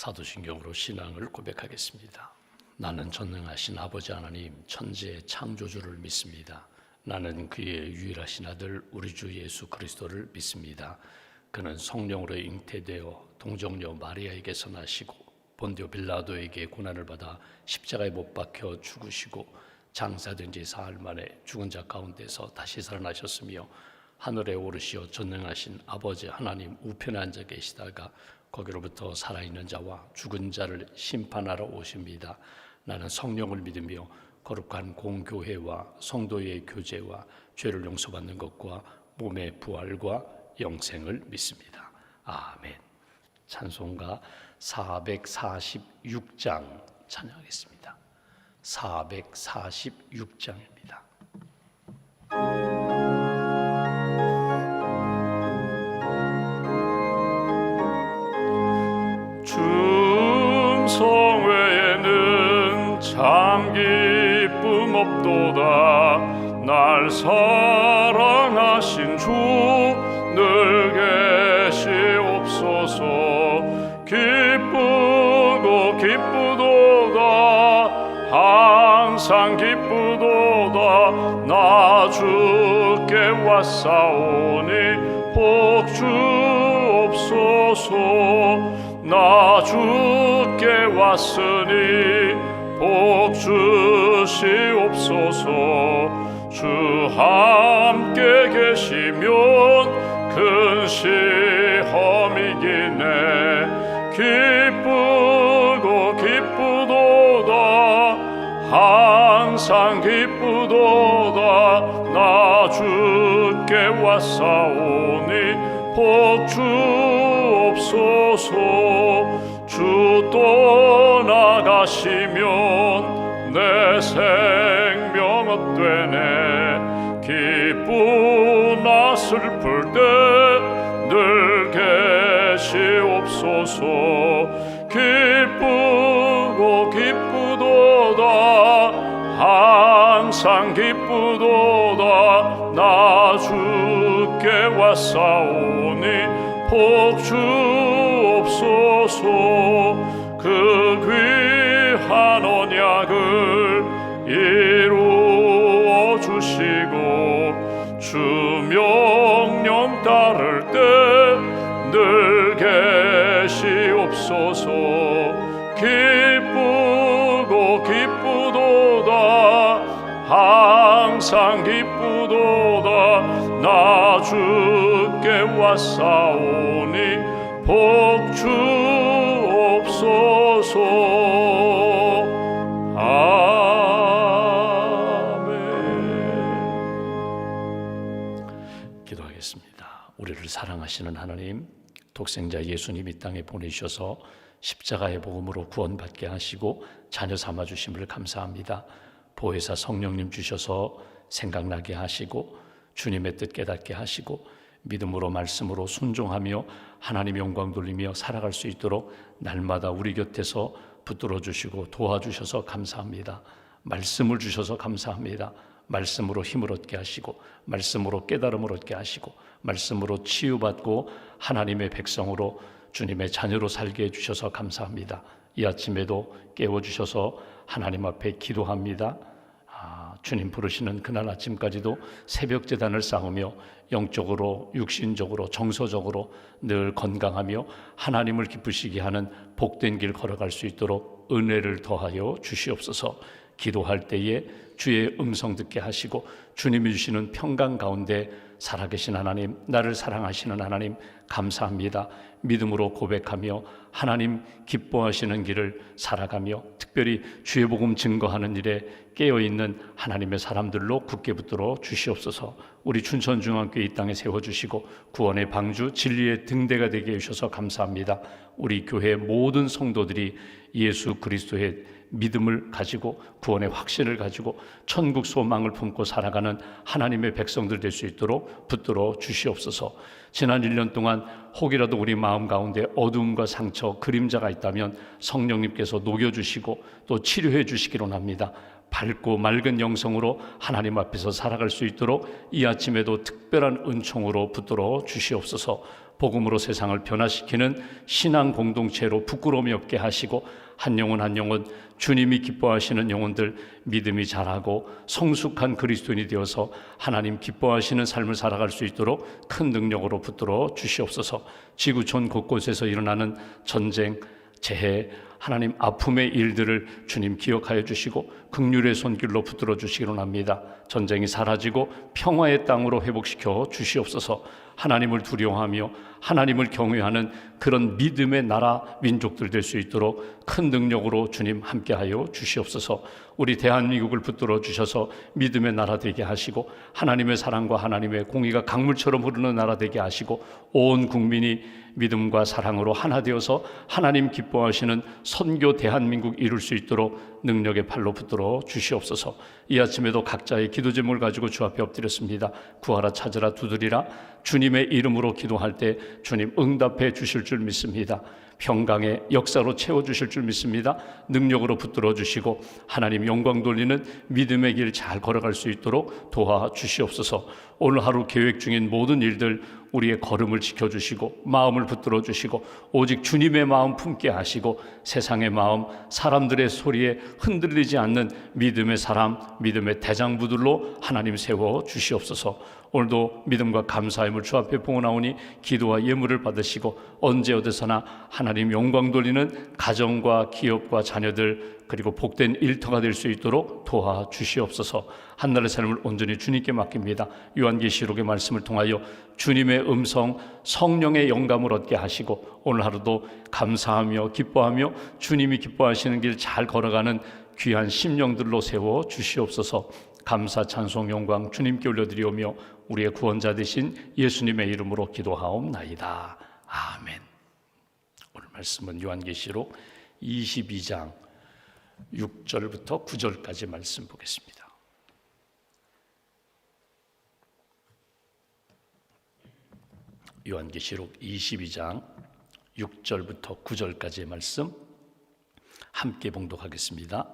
사도신경으로 신앙을 고백하겠습니다. 나는 전능하신 아버지 하나님 천지의 창조주를 믿습니다. 나는 그의 유일하신 아들 우리 주 예수 그리스도를 믿습니다. 그는 성령으로 잉태되어 동정녀 마리아에게서 나시고 본디오 빌라도에게 고난을 받아 십자가에 못 박혀 죽으시고 장사된 지 사흘 만에 죽은 자 가운데서 다시 살아나셨으며 하늘에 오르시어 전능하신 아버지 하나님 우편에 앉아 계시다가 거기로부터 살아있는 자와 죽은 자를 심판하러 오십니다. 나는 성령을 믿으며 거룩한 공교회와 성도의 교제와 죄를 용서받는 것과 몸의 부활과 영생을 믿습니다. 아멘. 찬송가 446장 찬양하겠습니다. 446장입니다. 충성외에는 참 기쁨 없도다. 날 사랑하신 주 늘 계시옵소서. 기쁘고 기쁘도다. 항상 기쁘도다. 나 주께 왔사오니 복 주옵소서. 나 주께 왔으니 복 주시옵소서. 주 함께 계시면 큰 시험이기네. 기쁘고 기쁘도다. 항상 기쁘도다. 나 주께 왔사오니 복 주옵소서. 주 떠나가시면 내 생명 헛되네. 기쁘나 슬플 때 늘 계시옵소서. 기쁘고 기쁘도다. 항상 기쁘도다. 나 주께 왔사오니 복 주옵소서. 그 귀한 언약을 이루어 주시고 주 명령 따를 때 늘 계시옵소서. 기쁘고 기쁘도다. 항상 기쁘도다. 나 주께 왔사오니 복 주옵소서. 아멘. 기도하겠습니다. 우리를 사랑하시는 하나님, 독생자 예수님 이 땅에 보내주셔서 십자가의 복음으로 구원받게 하시고 자녀 삼아주심을 감사합니다. 보혜사 성령님 주셔서 생각나게 하시고 주님의 뜻 깨닫게 하시고 믿음으로 말씀으로 순종하며 하나님 영광 돌리며 살아갈 수 있도록 날마다 우리 곁에서 붙들어 주시고 도와주셔서 감사합니다. 말씀을 주셔서 감사합니다. 말씀으로 힘을 얻게 하시고 말씀으로 깨달음을 얻게 하시고 말씀으로 치유받고 하나님의 백성으로 주님의 자녀로 살게 해주셔서 감사합니다. 이 아침에도 깨워주셔서 하나님 앞에 기도합니다. 주님 부르시는 그날 아침까지도 새벽 제단을 쌓으며 영적으로 육신적으로 정서적으로 늘 건강하며 하나님을 기쁘시게 하는 복된 길 걸어갈 수 있도록 은혜를 더하여 주시옵소서. 기도할 때에 주의 음성 듣게 하시고 주님이 주시는 평강 가운데 살아계신 하나님, 나를 사랑하시는 하나님 감사합니다. 믿음으로 고백하며 하나님 기뻐하시는 길을 살아가며 특별히 주의 복음 증거하는 일에 깨어있는 하나님의 사람들로 굳게 붙들어 주시옵소서. 우리 춘천중앙교회 이 땅에 세워주시고 구원의 방주 진리의 등대가 되게 해주셔서 감사합니다. 우리 교회 모든 성도들이 예수 그리스도의 믿음을 가지고 구원의 확신을 가지고 천국 소망을 품고 살아가는 하나님의 백성들 될 수 있도록 붙들어 주시옵소서. 지난 1년 동안 혹이라도 우리 마음 가운데 어두움과 상처, 그림자가 있다면 성령님께서 녹여주시고 또 치료해 주시기로 합니다. 밝고 맑은 영성으로 하나님 앞에서 살아갈 수 있도록 이 아침에도 특별한 은총으로 붙들어 주시옵소서. 복음으로 세상을 변화시키는 신앙 공동체로 부끄러움이 없게 하시고 한 영혼 한 영혼 주님이 기뻐하시는 영혼들 믿음이 자라고 성숙한 그리스도인이 되어서 하나님 기뻐하시는 삶을 살아갈 수 있도록 큰 능력으로 붙들어 주시옵소서. 지구촌 곳곳에서 일어나는 전쟁, 재해, 하나님 아픔의 일들을 주님 기억하여 주시고 긍휼의 손길로 붙들어 주시기를 원합니다. 전쟁이 사라지고 평화의 땅으로 회복시켜 주시옵소서. 하나님을 두려워하며 하나님을 경외하는 그런 믿음의 나라 민족들 될 수 있도록 큰 능력으로 주님 함께하여 주시옵소서. 우리 대한민국을 붙들어 주셔서 믿음의 나라 되게 하시고 하나님의 사랑과 하나님의 공의가 강물처럼 흐르는 나라 되게 하시고 온 국민이 믿음과 사랑으로 하나 되어서 하나님 기뻐하시는 선교 대한민국 이룰 수 있도록 능력의 팔로 붙들어 주시옵소서. 이 아침에도 각자의 기도 제목을 가지고 주 앞에 엎드렸습니다. 구하라 찾으라 두드리라. 주님의 이름으로 기도할 때 주님 응답해 주실 줄 믿습니다. 평강의 역사로 채워주실 줄 믿습니다. 능력으로 붙들어 주시고 하나님 영광 돌리는 믿음의 길 잘 걸어갈 수 있도록 도와주시옵소서. 오늘 하루 계획 중인 모든 일들 우리의 걸음을 지켜주시고 마음을 붙들어 주시고 오직 주님의 마음 품게 하시고 세상의 마음, 사람들의 소리에 흔들리지 않는 믿음의 사람, 믿음의 대장부들로 하나님 세워 주시옵소서. 오늘도 믿음과 감사함을 주 앞에 봉헌하오니 기도와 예물을 받으시고 언제 어디서나 하나님 영광 돌리는 가정과 기업과 자녀들 그리고 복된 일터가 될 수 있도록 도와주시옵소서. 한날의 삶을 온전히 주님께 맡깁니다. 요한계시록의 말씀을 통하여 주님의 음성, 성령의 영감을 얻게 하시고 오늘 하루도 감사하며 기뻐하며 주님이 기뻐하시는 길 잘 걸어가는 귀한 심령들로 세워 주시옵소서. 감사 찬송 영광 주님께 올려드리오며 우리의 구원자 되신 예수님의 이름으로 기도하옵나이다. 아멘. 오늘 말씀은 요한계시록 22장 6절부터 9절까지 말씀 보겠습니다. 요한계시록 22장 6절부터 9절까지의 말씀 함께 봉독하겠습니다.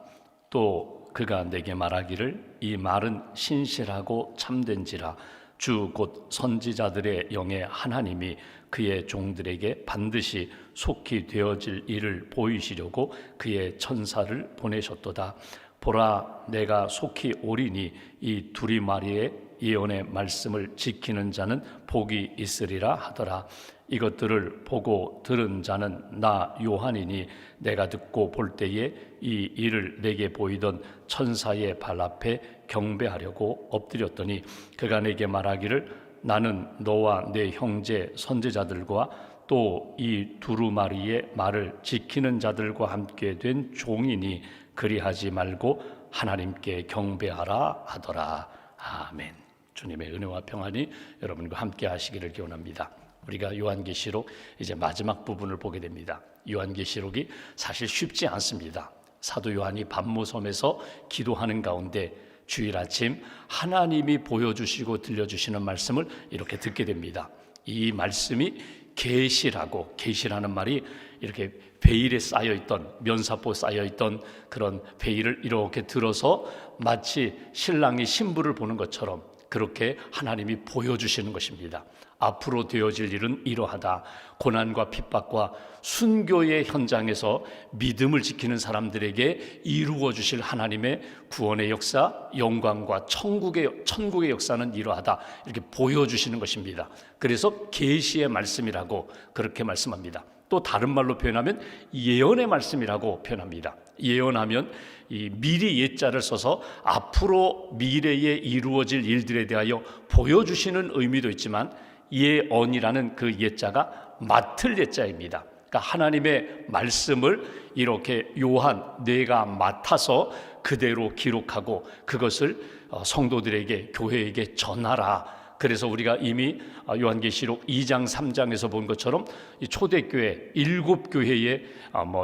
또 그가 내게 말하기를 이 말은 신실하고 참된지라 주 곧 선지자들의 영의 하나님이 그의 종들에게 반드시 속히 되어질 일을 보이시려고 그의 천사를 보내셨도다. 보라, 내가 속히 오리니 이 두리마리의 예언의 말씀을 지키는 자는 복이 있으리라 하더라. 이것들을 보고 들은 자는 나 요한이니 내가 듣고 볼 때에 이 일을 내게 보이던 천사의 발 앞에 경배하려고 엎드렸더니 그가 내게 말하기를 나는 너와 내 형제 선지자들과 또 이 두루마리의 말을 지키는 자들과 함께 된 종이니 그리하지 말고 하나님께 경배하라 하더라. 아멘. 주님의 은혜와 평안이 여러분과 함께 하시기를 기원합니다. 우리가 요한계시록 이제 마지막 부분을 보게 됩니다. 요한계시록이 사실 쉽지 않습니다. 사도 요한이 밤모섬에서 기도하는 가운데 주일 아침 하나님이 보여주시고 들려주시는 말씀을 이렇게 듣게 됩니다. 이 말씀이 계시라고, 계시라는 말이 이렇게 베일에 쌓여있던, 면사포 쌓여있던 그런 베일을 이렇게 들어서 마치 신랑이 신부를 보는 것처럼 그렇게 하나님이 보여주시는 것입니다. 앞으로 되어질 일은 이러하다. 고난과 핍박과 순교의 현장에서 믿음을 지키는 사람들에게 이루어 주실 하나님의 구원의 역사, 영광과 천국의 역사는 이러하다. 이렇게 보여주시는 것입니다. 그래서 계시의 말씀이라고 그렇게 말씀합니다. 또 다른 말로 표현하면 예언의 말씀이라고 표현합니다. 예언하면 이 미리 예자를 써서 앞으로 미래에 이루어질 일들에 대하여 보여주시는 의미도 있지만 예언이라는 그 예자가 맡을 예자입니다. 그러니까 하나님의 말씀을 이렇게 요한 내가 맡아서 그대로 기록하고 그것을 성도들에게 교회에게 전하라. 그래서 우리가 이미 요한계시록 2장 3장에서 본 것처럼 이 초대교회 7교회에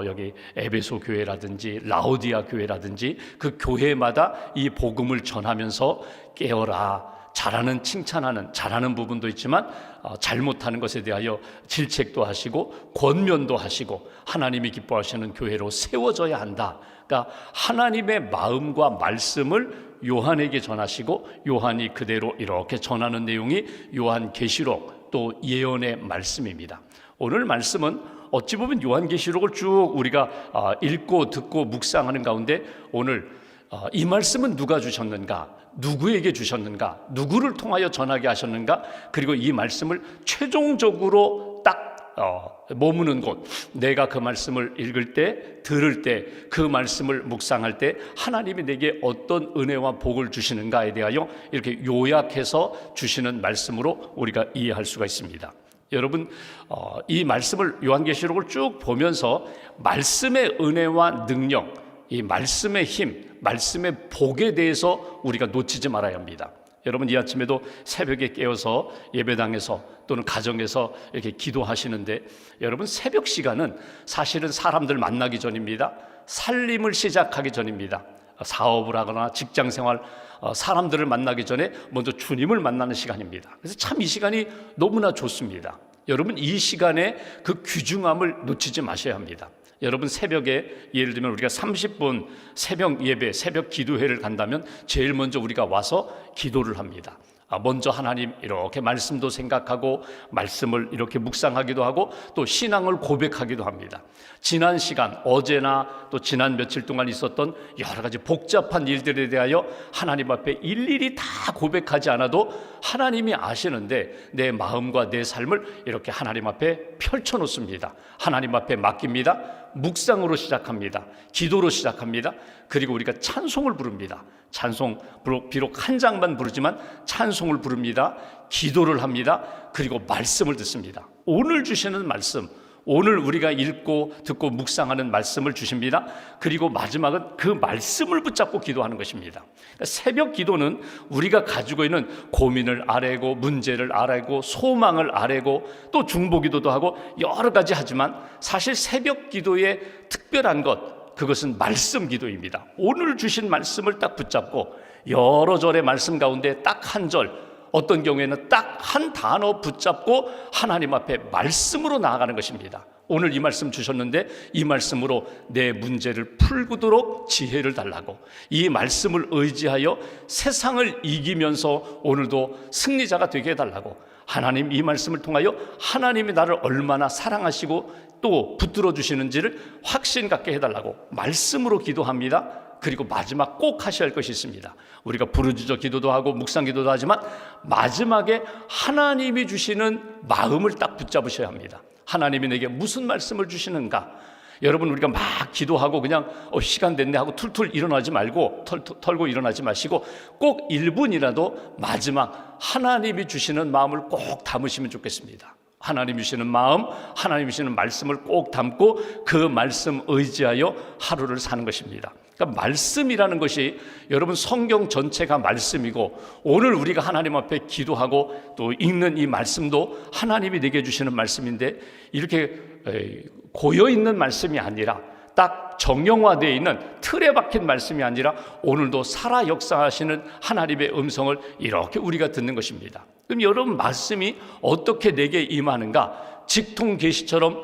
여기 에베소 교회라든지 라오디아 교회라든지 그 교회마다 이 복음을 전하면서 깨어라. 잘하는 칭찬하는 잘하는 부분도 있지만 잘못하는 것에 대하여 질책도 하시고 권면도 하시고 하나님이 기뻐하시는 교회로 세워져야 한다. 그러니까 하나님의 마음과 말씀을 요한에게 전하시고 요한이 그대로 이렇게 전하는 내용이 요한계시록 또 예언의 말씀입니다. 오늘 말씀은 어찌 보면 요한계시록을 쭉 우리가 읽고 듣고 묵상하는 가운데 오늘 이 말씀은 누가 주셨는가, 누구에게 주셨는가, 누구를 통하여 전하게 하셨는가, 그리고 이 말씀을 최종적으로 딱 머무는 곳, 내가 그 말씀을 읽을 때, 들을 때, 그 말씀을 묵상할 때 하나님이 내게 어떤 은혜와 복을 주시는가에 대하여 이렇게 요약해서 주시는 말씀으로 우리가 이해할 수가 있습니다. 여러분, 이 말씀을 요한계시록을 쭉 보면서 말씀의 은혜와 능력, 이 말씀의 힘, 말씀의 복에 대해서 우리가 놓치지 말아야 합니다. 여러분, 이 아침에도 새벽에 깨어서 예배당에서 또는 가정에서 이렇게 기도하시는데, 여러분, 새벽 시간은 사실은 사람들 만나기 전입니다. 살림을 시작하기 전입니다. 사업을 하거나 직장생활, 사람들을 만나기 전에 먼저 주님을 만나는 시간입니다. 그래서 참 이 시간이 너무나 좋습니다. 여러분, 이 시간에 그 귀중함을 놓치지 마셔야 합니다. 여러분, 새벽에 예를 들면 우리가 30분 새벽 예배, 새벽 기도회를 간다면 제일 먼저 우리가 와서 기도를 합니다. 먼저 하나님 이렇게 말씀도 생각하고 말씀을 이렇게 묵상하기도 하고 또 신앙을 고백하기도 합니다. 지난 시간, 어제나 또 지난 며칠 동안 있었던 여러 가지 복잡한 일들에 대하여 하나님 앞에 일일이 다 고백하지 않아도 하나님이 아시는데 내 마음과 내 삶을 이렇게 하나님 앞에 펼쳐놓습니다. 하나님 앞에 맡깁니다. 묵상으로 시작합니다. 기도로 시작합니다. 그리고 우리가 찬송을 부릅니다. 찬송, 비록 한 장만 부르지만 찬송을 부릅니다. 기도를 합니다. 그리고 말씀을 듣습니다. 오늘 주시는 말씀, 오늘 우리가 읽고 듣고 묵상하는 말씀을 주십니다. 그리고 마지막은 그 말씀을 붙잡고 기도하는 것입니다. 새벽 기도는 우리가 가지고 있는 고민을 아뢰고 문제를 아뢰고 소망을 아뢰고 또 중보기도도 하고 여러 가지 하지만 사실 새벽 기도의 특별한 것, 그것은 말씀 기도입니다. 오늘 주신 말씀을 딱 붙잡고 여러 절의 말씀 가운데 딱 한 절, 어떤 경우에는 딱 한 단어 붙잡고 하나님 앞에 말씀으로 나아가는 것입니다. 오늘 이 말씀 주셨는데 이 말씀으로 내 문제를 풀고도록 지혜를 달라고, 이 말씀을 의지하여 세상을 이기면서 오늘도 승리자가 되게 해달라고, 하나님 이 말씀을 통하여 하나님이 나를 얼마나 사랑하시고 또 붙들어 주시는지를 확신 갖게 해달라고 말씀으로 기도합니다. 그리고 마지막 꼭 하셔야 할 것이 있습니다. 우리가 부르짖어 기도도 하고 묵상 기도도 하지만 마지막에 하나님이 주시는 마음을 딱 붙잡으셔야 합니다. 하나님이 내게 무슨 말씀을 주시는가? 여러분, 우리가 막 기도하고 그냥 시간 됐네 하고 툴툴 일어나지 말고 털고 일어나지 마시고 꼭 1분이라도 마지막 하나님이 주시는 마음을 꼭 담으시면 좋겠습니다. 하나님 주시는 마음, 하나님 주시는 말씀을 꼭 담고 그 말씀 의지하여 하루를 사는 것입니다. 그러니까 말씀이라는 것이 여러분 성경 전체가 말씀이고 오늘 우리가 하나님 앞에 기도하고 또 읽는 이 말씀도 하나님이 내게 주시는 말씀인데 이렇게 고여있는 말씀이 아니라 딱 정형화되어 있는 틀에 박힌 말씀이 아니라 오늘도 살아 역사하시는 하나님의 음성을 이렇게 우리가 듣는 것입니다. 그럼 여러분, 말씀이 어떻게 내게 임하는가? 직통 계시처럼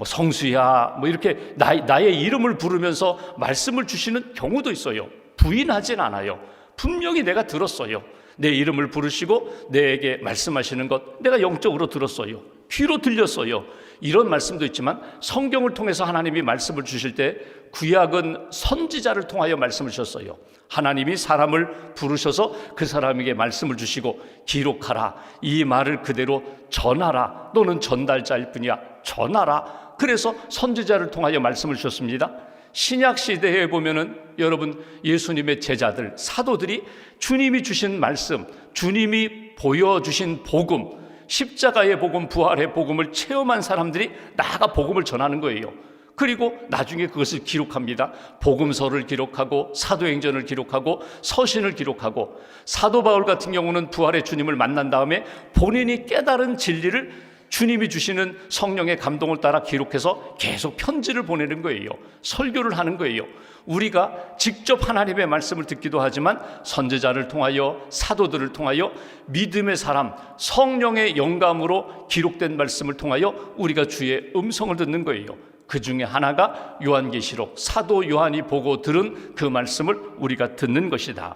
성수야 이렇게 나의 이름을 부르면서 말씀을 주시는 경우도 있어요. 부인하진 않아요. 분명히 내가 들었어요. 내 이름을 부르시고 내게 말씀하시는 것 내가 영적으로 들었어요. 귀로 들렸어요. 이런 말씀도 있지만 성경을 통해서 하나님이 말씀을 주실 때 구약은 선지자를 통하여 말씀을 주셨어요. 하나님이 사람을 부르셔서 그 사람에게 말씀을 주시고 기록하라, 이 말을 그대로 전하라, 너는 전달자일 뿐이야, 전하라. 그래서 선지자를 통하여 말씀을 주셨습니다. 신약 시대에 보면은 여러분, 예수님의 제자들, 사도들이 주님이 주신 말씀, 주님이 보여주신 복음, 십자가의 복음, 부활의 복음을 체험한 사람들이 나아가 복음을 전하는 거예요. 그리고 나중에 그것을 기록합니다. 복음서를 기록하고 사도행전을 기록하고 서신을 기록하고, 사도 바울 같은 경우는 부활의 주님을 만난 다음에 본인이 깨달은 진리를 주님이 주시는 성령의 감동을 따라 기록해서 계속 편지를 보내는 거예요. 설교를 하는 거예요. 우리가 직접 하나님의 말씀을 듣기도 하지만 선지자를 통하여, 사도들을 통하여, 믿음의 사람, 성령의 영감으로 기록된 말씀을 통하여 우리가 주의 음성을 듣는 거예요. 그 중에 하나가 요한계시록, 사도 요한이 보고 들은 그 말씀을 우리가 듣는 것이다.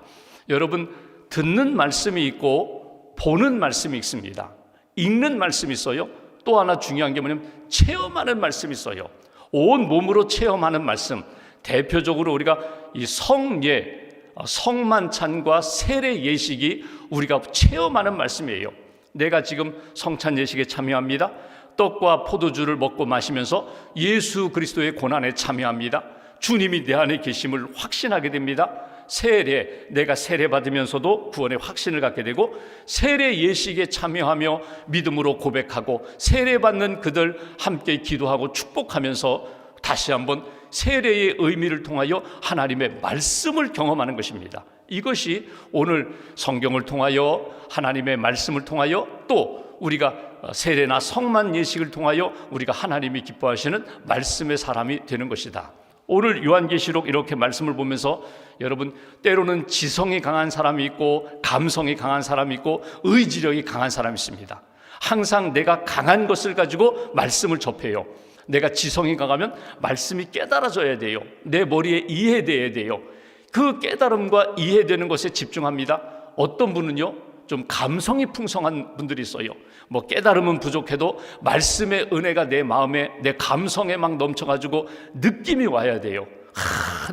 여러분, 듣는 말씀이 있고 보는 말씀이 있습니다. 읽는 말씀이 있어요. 또 하나 중요한 게 뭐냐면 체험하는 말씀이 있어요. 온 몸으로 체험하는 말씀. 대표적으로 우리가 이 성예, 성만찬과 세례 예식이 우리가 체험하는 말씀이에요. 내가 지금 성찬 예식에 참여합니다. 떡과 포도주를 먹고 마시면서 예수 그리스도의 고난에 참여합니다. 주님이 내 안에 계심을 확신하게 됩니다. 세례, 내가 세례 받으면서도 구원의 확신을 갖게 되고, 세례 예식에 참여하며 믿음으로 고백하고, 세례 받는 그들 함께 기도하고 축복하면서 다시 한번 세례의 의미를 통하여 하나님의 말씀을 경험하는 것입니다. 이것이 오늘 성경을 통하여, 하나님의 말씀을 통하여, 또 우리가 세례나 성만 예식을 통하여 우리가 하나님이 기뻐하시는 말씀의 사람이 되는 것이다. 오늘 요한계시록 이렇게 말씀을 보면서 여러분, 때로는 지성이 강한 사람이 있고 감성이 강한 사람이 있고 의지력이 강한 사람이 있습니다. 항상 내가 강한 것을 가지고 말씀을 접해요. 내가 지성이 강하면 말씀이 깨달아져야 돼요. 내 머리에 이해돼야 돼요. 그 깨달음과 이해되는 것에 집중합니다. 어떤 분은요, 좀 감성이 풍성한 분들이 있어요. 뭐 깨달음은 부족해도 말씀의 은혜가 내 마음에, 내 감성에 막 넘쳐가지고 느낌이 와야 돼요.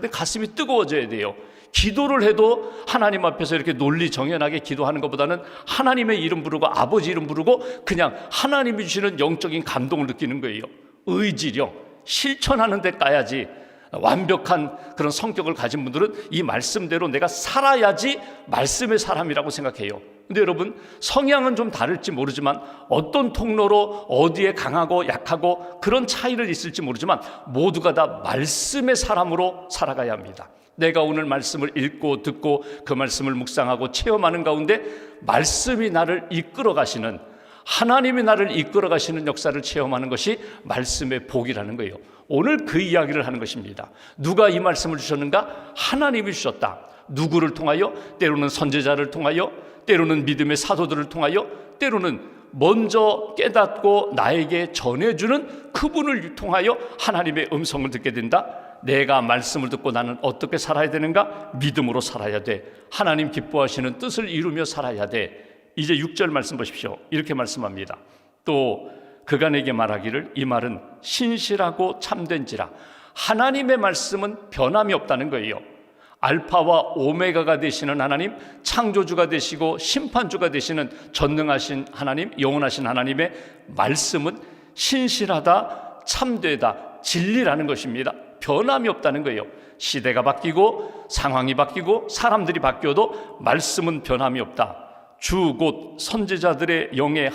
내 가슴이 뜨거워져야 돼요. 기도를 해도 하나님 앞에서 이렇게 논리정연하게 기도하는 것보다는 하나님의 이름 부르고 아버지 이름 부르고 그냥 하나님이 주시는 영적인 감동을 느끼는 거예요. 의지력, 실천하는 데 까야지. 완벽한 그런 성격을 가진 분들은 이 말씀대로 내가 살아야지 말씀의 사람이라고 생각해요. 근데 여러분, 성향은 좀 다를지 모르지만, 어떤 통로로 어디에 강하고 약하고 그런 차이를 있을지 모르지만 모두가 다 말씀의 사람으로 살아가야 합니다. 내가 오늘 말씀을 읽고 듣고 그 말씀을 묵상하고 체험하는 가운데 말씀이 나를 이끌어 가시는, 하나님이 나를 이끌어 가시는 역사를 체험하는 것이 말씀의 복이라는 거예요. 오늘 그 이야기를 하는 것입니다. 누가 이 말씀을 주셨는가? 하나님이 주셨다. 누구를 통하여? 때로는 선지자를 통하여, 때로는 믿음의 사도들을 통하여, 때로는 먼저 깨닫고 나에게 전해주는 그분을 통하여 하나님의 음성을 듣게 된다. 내가 말씀을 듣고 나는 어떻게 살아야 되는가? 믿음으로 살아야 돼. 하나님 기뻐하시는 뜻을 이루며 살아야 돼. 이제 6절 말씀 보십시오. 이렇게 말씀합니다. 또 그가 내게 말하기를, 이 말은 신실하고 참된지라. 하나님의 말씀은 변함이 없다는 거예요. 알파와 오메가가 되시는 하나님, 창조주가 되시고 심판주가 되시는 전능하신 하나님, 영원하신 하나님의 말씀은 신실하다, 참되다, 진리라는 것입니다. 변함이 없다는 거예요. 시대가 바뀌고 상황이 바뀌고 사람들이 바뀌어도 말씀은 변함이 없다. 주 곧 선지자들의 영의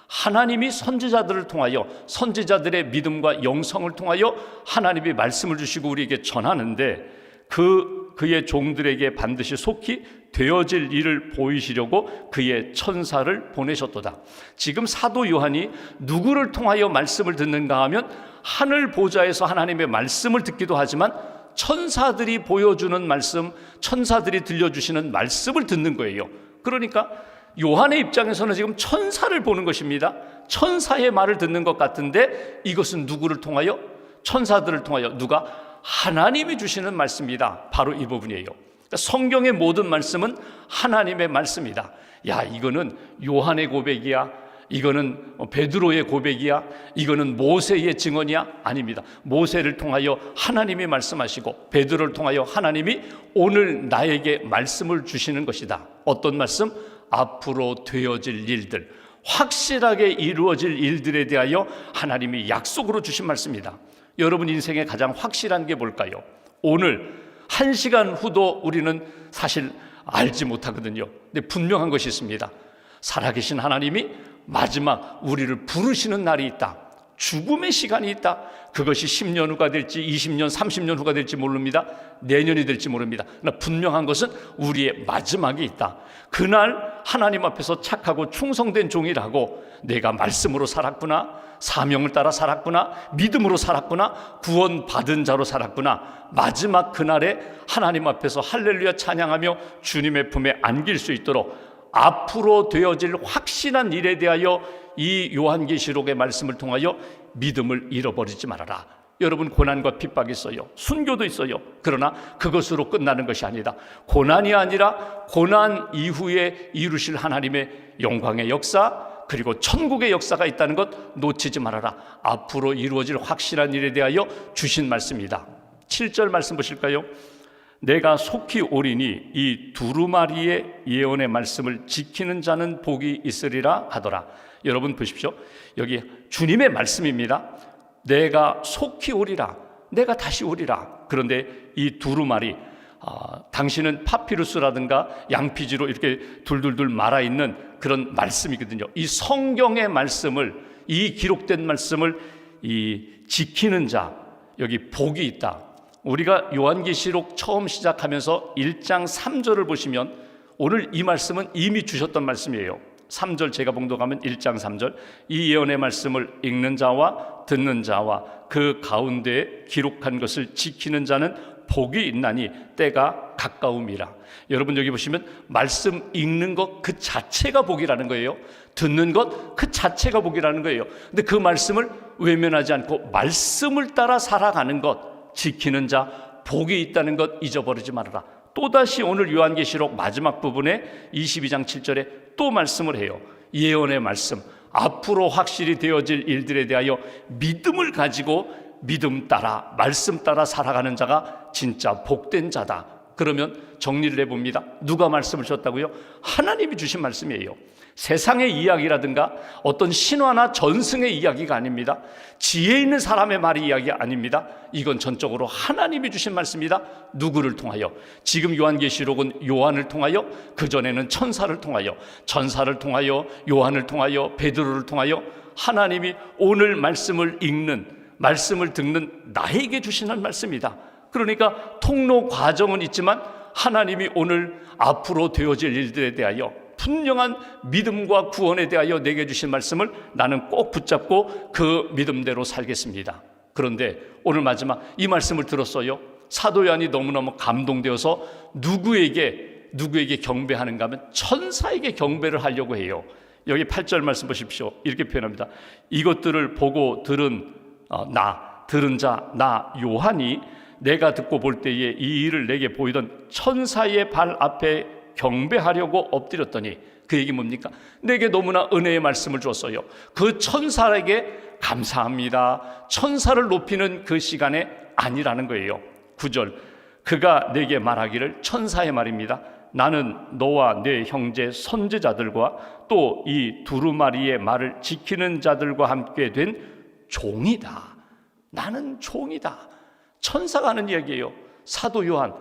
하나님이 선지자들을 통하여, 선지자들의 믿음과 영성을 통하여 하나님이 말씀을 주시고 우리에게 전하는데, 그의 종들에게 반드시 속히 되어질 일을 보이시려고 그의 천사를 보내셨도다. 지금 사도 요한이 누구를 통하여 말씀을 듣는가 하면, 하늘 보좌에서 하나님의 말씀을 듣기도 하지만 천사들이 보여주는 말씀, 천사들이 들려주시는 말씀을 듣는 거예요. 그러니까 요한의 입장에서는 지금 천사를 보는 것입니다. 천사의 말을 듣는 것 같은데, 이것은 누구를 통하여? 천사들을 통하여. 누가? 하나님이 주시는 말씀이다. 바로 이 부분이에요. 그러니까 성경의 모든 말씀은 하나님의 말씀이다. 야, 이거는 요한의 고백이야, 이거는 베드로의 고백이야, 이거는 모세의 증언이야? 아닙니다. 모세를 통하여 하나님이 말씀하시고, 베드로를 통하여 하나님이 오늘 나에게 말씀을 주시는 것이다. 어떤 말씀? 앞으로 되어질 일들, 확실하게 이루어질 일들에 대하여 하나님이 약속으로 주신 말씀이다. 여러분 인생에 가장 확실한 게 뭘까요? 오늘 1시간 후도 우리는 사실 알지 못하거든요. 근데 분명한 것이 있습니다. 살아계신 하나님이 마지막 우리를 부르시는 날이 있다. 죽음의 시간이 있다. 그것이 10년 후가 될지 20년, 30년 후가 될지 모릅니다. 내년이 될지 모릅니다. 그러나 분명한 것은 우리의 마지막이 있다. 그날 하나님 앞에서 착하고 충성된 종이라고, 내가 말씀으로 살았구나, 사명을 따라 살았구나, 믿음으로 살았구나, 구원받은 자로 살았구나, 마지막 그날에 하나님 앞에서 할렐루야 찬양하며 주님의 품에 안길 수 있도록 앞으로 되어질 확실한 일에 대하여 이 요한계시록의 말씀을 통하여 믿음을 잃어버리지 말아라. 여러분, 고난과 핍박이 있어요. 순교도 있어요. 그러나 그것으로 끝나는 것이 아니다. 고난이 아니라 고난 이후에 이루실 하나님의 영광의 역사, 그리고 천국의 역사가 있다는 것 놓치지 말아라. 앞으로 이루어질 확실한 일에 대하여 주신 말씀이다. 7절 말씀 보실까요? 내가 속히 오리니 이 두루마리의 예언의 말씀을 지키는 자는 복이 있으리라 하더라. 여러분 보십시오. 여기 주님의 말씀입니다. 내가 속히 오리라. 내가 다시 오리라. 그런데 이 두루마리, 당신은 파피루스라든가 양피지로 이렇게 둘둘둘 말아있는 그런 말씀이거든요. 이 성경의 말씀을, 이 기록된 말씀을 이 지키는 자, 여기 복이 있다. 우리가 요한계시록 처음 시작하면서 1장 3절을 보시면 오늘 이 말씀은 이미 주셨던 말씀이에요. 3절 제가 봉독하면 1장 3절, 이 예언의 말씀을 읽는 자와 듣는 자와 그 가운데에 기록한 것을 지키는 자는 복이 있나니 때가 가까움이라. 여러분 여기 보시면 말씀 읽는 것 그 자체가 복이라는 거예요. 듣는 것 그 자체가 복이라는 거예요. 근데 그 말씀을 외면하지 않고 말씀을 따라 살아가는 것, 지키는 자 복이 있다는 것 잊어버리지 말아라. 또다시 오늘 요한계시록 마지막 부분에 22장 7절에 또 말씀을 해요. 예언의 말씀, 앞으로 확실히 되어질 일들에 대하여 믿음을 가지고 믿음 따라, 말씀 따라 살아가는 자가 진짜 복된 자다. 그러면 정리를 해봅니다. 누가 말씀을 주셨다고요? 하나님이 주신 말씀이에요. 세상의 이야기라든가 어떤 신화나 전승의 이야기가 아닙니다. 지혜 있는 사람의 말이 이야기 아닙니다. 이건 전적으로 하나님이 주신 말씀이다. 누구를 통하여? 지금 요한계시록은 요한을 통하여, 그전에는 천사를 통하여, 전사를 통하여, 요한을 통하여, 베드로를 통하여 하나님이 오늘 말씀을 읽는, 말씀을 듣는 나에게 주시는 말씀이다. 그러니까 통로 과정은 있지만 하나님이 오늘 앞으로 되어질 일들에 대하여 분명한 믿음과 구원에 대하여 내게 주신 말씀을 나는 꼭 붙잡고 그 믿음대로 살겠습니다. 그런데 오늘 마지막 이 말씀을 들었어요. 사도 요한이 너무너무 감동되어서 누구에게 경배하는가 하면 천사에게 경배를 하려고 해요. 여기 8절 말씀 보십시오. 이렇게 표현합니다. 이것들을 보고 들은 자 나 요한이 내가 듣고 볼 때에 이 일을 내게 보이던 천사의 발 앞에 경배하려고 엎드렸더니, 그 얘기 뭡니까? 내게 너무나 은혜의 말씀을 주었어요. 그 천사에게 감사합니다. 천사를 높이는 그 시간에 아니라는 거예요. 9절, 그가 내게 말하기를, 천사의 말입니다. 나는 너와 내 형제 선지자들과 또 이 두루마리의 말을 지키는 자들과 함께 된 종이다. 나는 종이다. 천사가 하는 이야기예요. 사도 요한,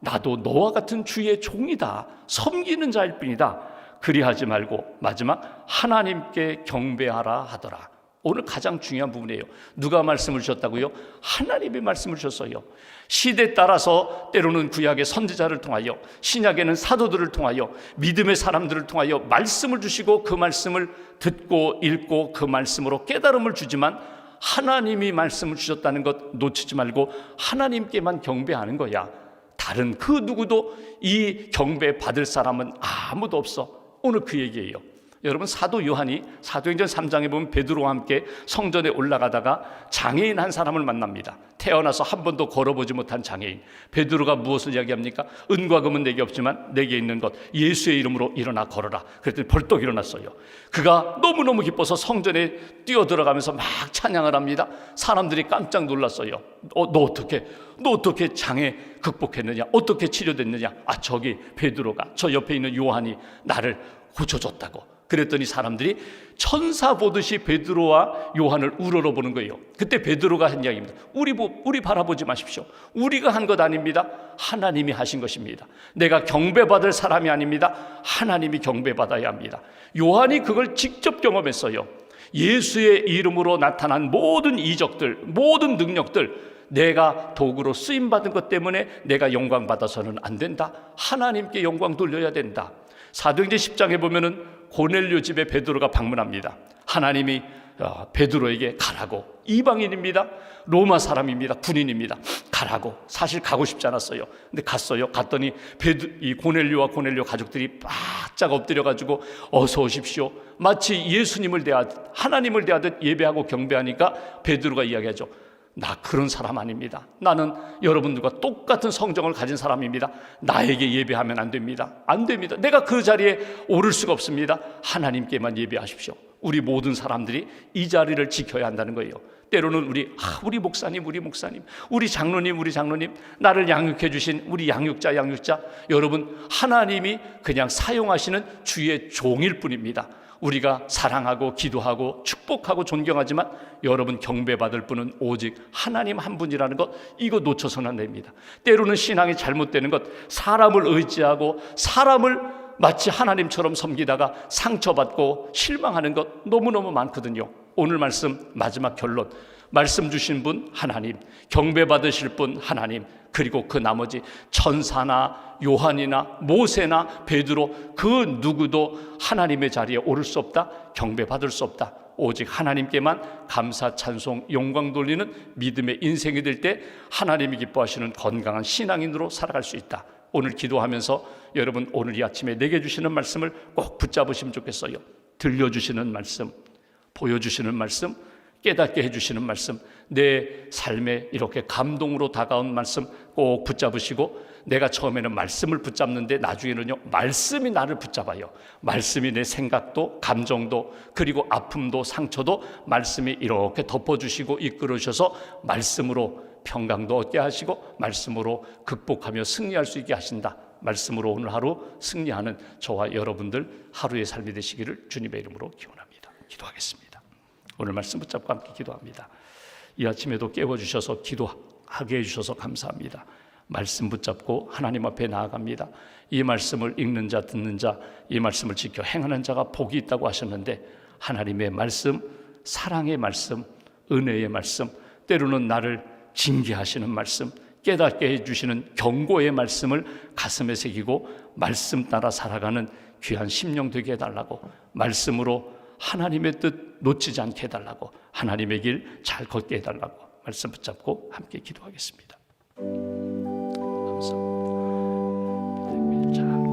나도 너와 같은 주의 종이다. 섬기는 자일 뿐이다. 그리하지 말고 마지막 하나님께 경배하라 하더라. 오늘 가장 중요한 부분이에요. 누가 말씀을 주셨다고요? 하나님이 말씀을 주셨어요. 시대에 따라서 때로는 구약의 선지자를 통하여, 신약에는 사도들을 통하여, 믿음의 사람들을 통하여 말씀을 주시고 그 말씀을 듣고 읽고 그 말씀으로 깨달음을 주지만 하나님이 말씀을 주셨다는 것 놓치지 말고 하나님께만 경배하는 거야. 다른 그 누구도 이 경배 받을 사람은 아무도 없어. 오늘 그 얘기예요. 여러분, 사도 요한이 사도행전 3장에 보면 베드로와 함께 성전에 올라가다가 장애인 한 사람을 만납니다. 태어나서 한 번도 걸어보지 못한 장애인. 베드로가 무엇을 이야기합니까? 은과 금은 내게 없지만 내게 있는 것 예수의 이름으로 일어나 걸어라. 그랬더니 벌떡 일어났어요. 그가 너무너무 기뻐서 성전에 뛰어들어가면서 막 찬양을 합니다. 사람들이 깜짝 놀랐어요. 너 어떻게 장애 극복했느냐? 어떻게 치료됐느냐? 저기 베드로가, 저 옆에 있는 요한이 나를 고쳐줬다고. 그랬더니 사람들이 천사 보듯이 베드로와 요한을 우러러보는 거예요. 그때 베드로가 한 이야기입니다. 우리 바라보지 마십시오. 우리가 한 것 아닙니다. 하나님이 하신 것입니다. 내가 경배받을 사람이 아닙니다. 하나님이 경배받아야 합니다. 요한이 그걸 직접 경험했어요. 예수의 이름으로 나타난 모든 이적들, 모든 능력들, 내가 도구로 쓰임받은 것 때문에 내가 영광 받아서는 안 된다. 하나님께 영광 돌려야 된다. 사도행전 10장에 보면은 고넬료 집에 베드로가 방문합니다. 하나님이 베드로에게 가라고, 이방인입니다. 로마 사람입니다. 군인입니다. 가라고. 사실 가고 싶지 않았어요. 근데 갔어요. 갔더니 이 고넬료와 고넬료 가족들이 바짝 엎드려가지고 어서 오십시오. 마치 예수님을 대하듯, 하나님을 대하듯 예배하고 경배하니까 베드로가 이야기하죠. 나 그런 사람 아닙니다. 나는 여러분들과 똑같은 성정을 가진 사람입니다. 나에게 예배하면 안 됩니다. 안 됩니다. 내가 그 자리에 오를 수가 없습니다. 하나님께만 예배하십시오. 우리 모든 사람들이 이 자리를 지켜야 한다는 거예요. 때로는 우리 목사님, 우리 장로님, 나를 양육해 주신 우리 양육자, 여러분, 하나님이 그냥 사용하시는 주의 종일 뿐입니다. 우리가 사랑하고 기도하고 축복하고 존경하지만 여러분, 경배받을 분은 오직 하나님 한 분이라는 것, 이거 놓쳐서는 안 됩니다. 때로는 신앙이 잘못되는 것, 사람을 의지하고 사람을 마치 하나님처럼 섬기다가 상처받고 실망하는 것 너무너무 많거든요. 오늘 말씀 마지막 결론, 말씀 주신 분 하나님, 경배받으실 분 하나님, 그리고 그 나머지 천사나 요한이나 모세나 베드로 그 누구도 하나님의 자리에 오를 수 없다, 경배받을 수 없다. 오직 하나님께만 감사, 찬송, 영광 돌리는 믿음의 인생이 될 때 하나님이 기뻐하시는 건강한 신앙인으로 살아갈 수 있다. 오늘 기도하면서 여러분, 오늘 이 아침에 내게 주시는 말씀을 꼭 붙잡으시면 좋겠어요. 들려주시는 말씀, 보여주시는 말씀, 깨닫게 해주시는 말씀, 내 삶에 이렇게 감동으로 다가온 말씀 꼭 붙잡으시고, 내가 처음에는 말씀을 붙잡는데 나중에는요, 말씀이 나를 붙잡아요. 말씀이 내 생각도 감정도 그리고 아픔도 상처도 말씀이 이렇게 덮어주시고 이끌어주셔서 말씀으로 평강도 얻게 하시고 말씀으로 극복하며 승리할 수 있게 하신다. 말씀으로 오늘 하루 승리하는 저와 여러분들 하루의 삶이 되시기를 주님의 이름으로 기원합니다. 기도하겠습니다. 오늘 말씀 붙잡고 함께 기도합니다. 이 아침에도 깨워주셔서 기도하게 해주셔서 감사합니다. 말씀 붙잡고 하나님 앞에 나아갑니다. 이 말씀을 읽는 자, 듣는 자, 이 말씀을 지켜 행하는 자가 복이 있다고 하셨는데, 하나님의 말씀, 사랑의 말씀, 은혜의 말씀, 때로는 나를 징계하시는 말씀, 깨닫게 해주시는 경고의 말씀을 가슴에 새기고 말씀 따라 살아가는 귀한 심령 되게 해달라고, 말씀으로 하나님의 뜻 놓치지 않게 해달라고, 하나님의 길 잘 걷게 해달라고 말씀 붙잡고 함께 기도하겠습니다. 감사합니다.